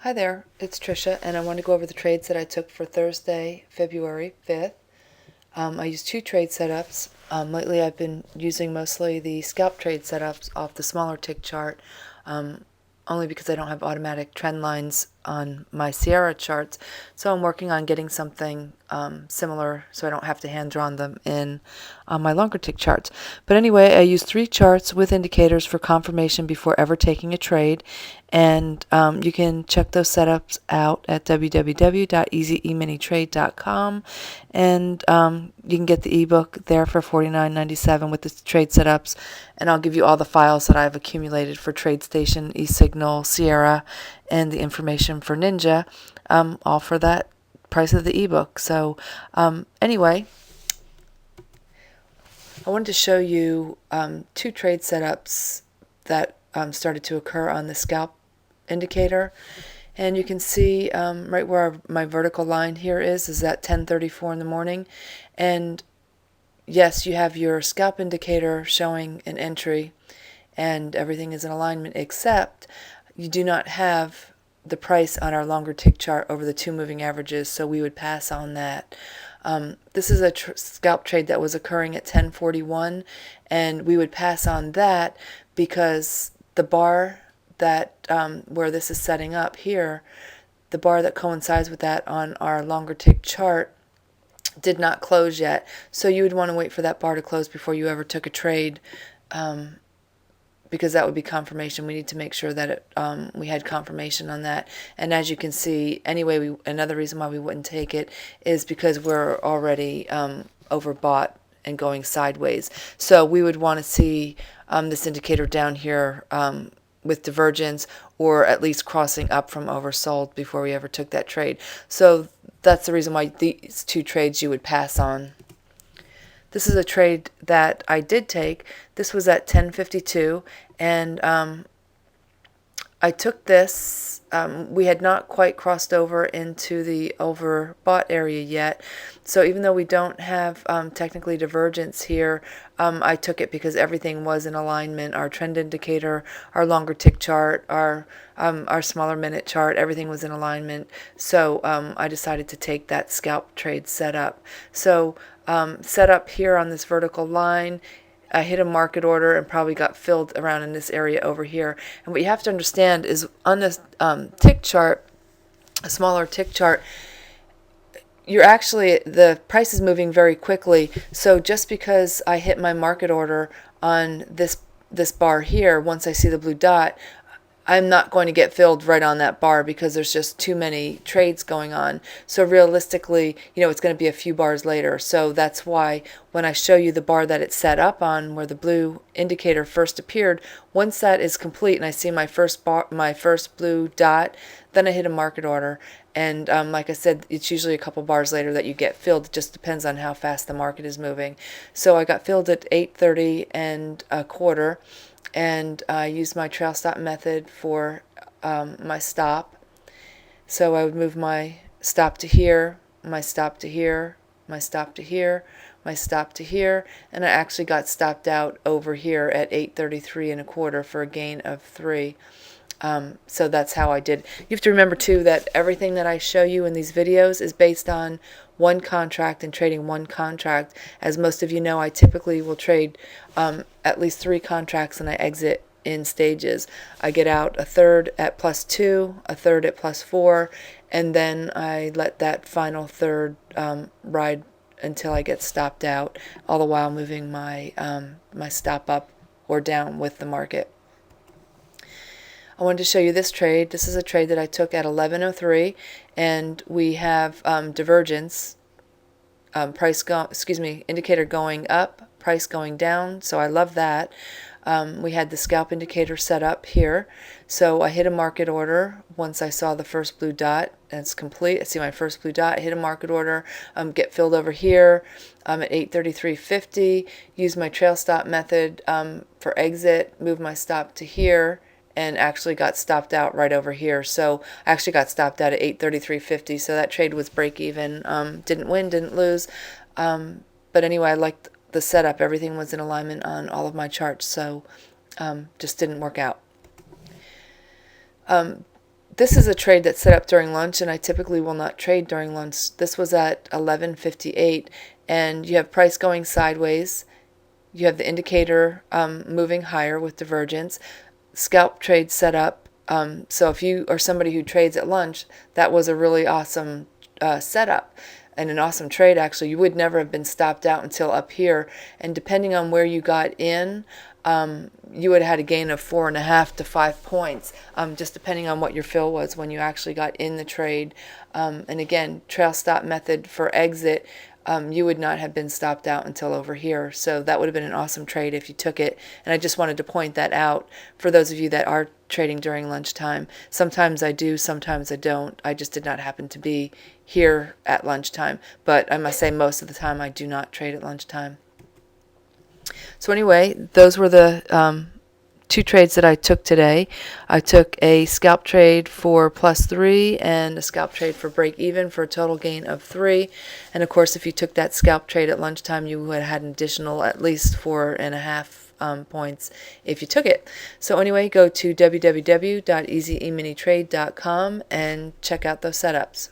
Hi there, it's Trisha, and I want to go over the trades that I took for Thursday, February 5th. I used two trade setups. Lately I've been using mostly the scalp trade setups off the smaller tick chart, only because I don't have automatic trend lines on my Sierra charts. So I'm working on getting something similar so I don't have to hand draw them in on my longer tick charts. But anyway, I use three charts with indicators for confirmation before ever taking a trade. And you can check those setups out at www.easyemintrade.com. And you can get the ebook there for $49.97 with the trade setups. And I'll give you all the files that I've accumulated for TradeStation, eSignal, Sierra, and the information for Ninja, all for that price of the ebook. So anyway, I wanted to show you two trade setups that started to occur on the scalp indicator. And you can see right where my vertical line here is at 10:34 in the morning. And yes, you have your scalp indicator showing an entry and everything is in alignment, except you do not have the price on our longer tick chart over the two moving averages, so we would pass on that. This is a scalp trade that was occurring at 10:41, and we would pass on that because the bar that where this is setting up here, the bar that coincides with that on our longer tick chart did not close yet. So you would want to wait for that bar to close before you ever took a trade, because that would be confirmation. We need to make sure that we had confirmation on that. And as you can see, anyway, another reason why we wouldn't take it is because we're already overbought and going sideways. So we would want to see this indicator down here with divergence, or at least crossing up from oversold before we ever took that trade. So that's the reason why these two trades you would pass on. This is a trade that I did take. This was at 10:52, and I took this. We had not quite crossed over into the overbought area yet. So even though we don't have technically divergence here, I took it because everything was in alignment. Our trend indicator, our longer tick chart, our smaller minute chart, everything was in alignment. So I decided to take that scalp trade setup. So set up here on this vertical line, I hit a market order and probably got filled around in this area over here. And what you have to understand is on this tick chart, a smaller tick chart, you're actually, the price is moving very quickly. So just because I hit my market order on this bar here, once I see the blue dot, I'm not going to get filled right on that bar because there's just too many trades going on. So realistically, it's going to be a few bars later. So that's why when I show you the bar that it's set up on, where the blue indicator first appeared, once that is complete and I see my first blue dot, then I hit a market order. And like I said, it's usually a couple bars later that you get filled. It just depends on how fast the market is moving. So I got filled at 8:30 and a quarter. And I used my trail stop method for my stop. So I would move my stop to here, my stop to here, my stop to here, my stop to here, and I actually got stopped out over here at 8:33 and a quarter for a gain of 3. So that's how I did. You have to remember too that everything that I show you in these videos is based on one contract and trading one contract. As most of you know, I typically will trade at least 3 contracts and I exit in stages. I get out a third at +2, a third at +4, and then I let that final third ride until I get stopped out, all the while moving my my stop up or down with the market. I wanted to show you this trade. This is a trade that I took at 11:03, and we have divergence, indicator going up, price going down. So I love that. We had the scalp indicator set up here. So I hit a market order once I saw the first blue dot, and it's complete. I see my first blue dot, I hit a market order, get filled over here at 8:33.50. Use my trail stop method for exit, move my stop to here, and actually got stopped out right over here. So I actually got stopped out at 8:33.50. So that trade was break even. Didn't win, didn't lose. But anyway, I liked the setup. Everything was in alignment on all of my charts. So just didn't work out. this is a trade that's set up during lunch, and I typically will not trade during lunch. This was at 11:58, and you have price going sideways. You have the indicator moving higher with divergence. Scalp trade set up. So if you are somebody who trades at lunch, that was a really awesome setup and an awesome trade. Actually, you would never have been stopped out until up here, and depending on where you got in, you would have had a gain of 4.5 to 5 points, just depending on what your fill was when you actually got in the trade. And again, trail stop method for exit, you would not have been stopped out until over here. So that would have been an awesome trade if you took it. And I just wanted to point that out for those of you that are trading during lunchtime. Sometimes I do, sometimes I don't. I just did not happen to be here at lunchtime. But I must say most of the time I do not trade at lunchtime. So anyway, those were the two trades that I took today. I took a scalp trade for +3 and a scalp trade for break even for a total gain of 3. And of course, if you took that scalp trade at lunchtime, you would have had an additional at least 4.5 points if you took it. So anyway, go to www.easyemintrade.com and check out those setups.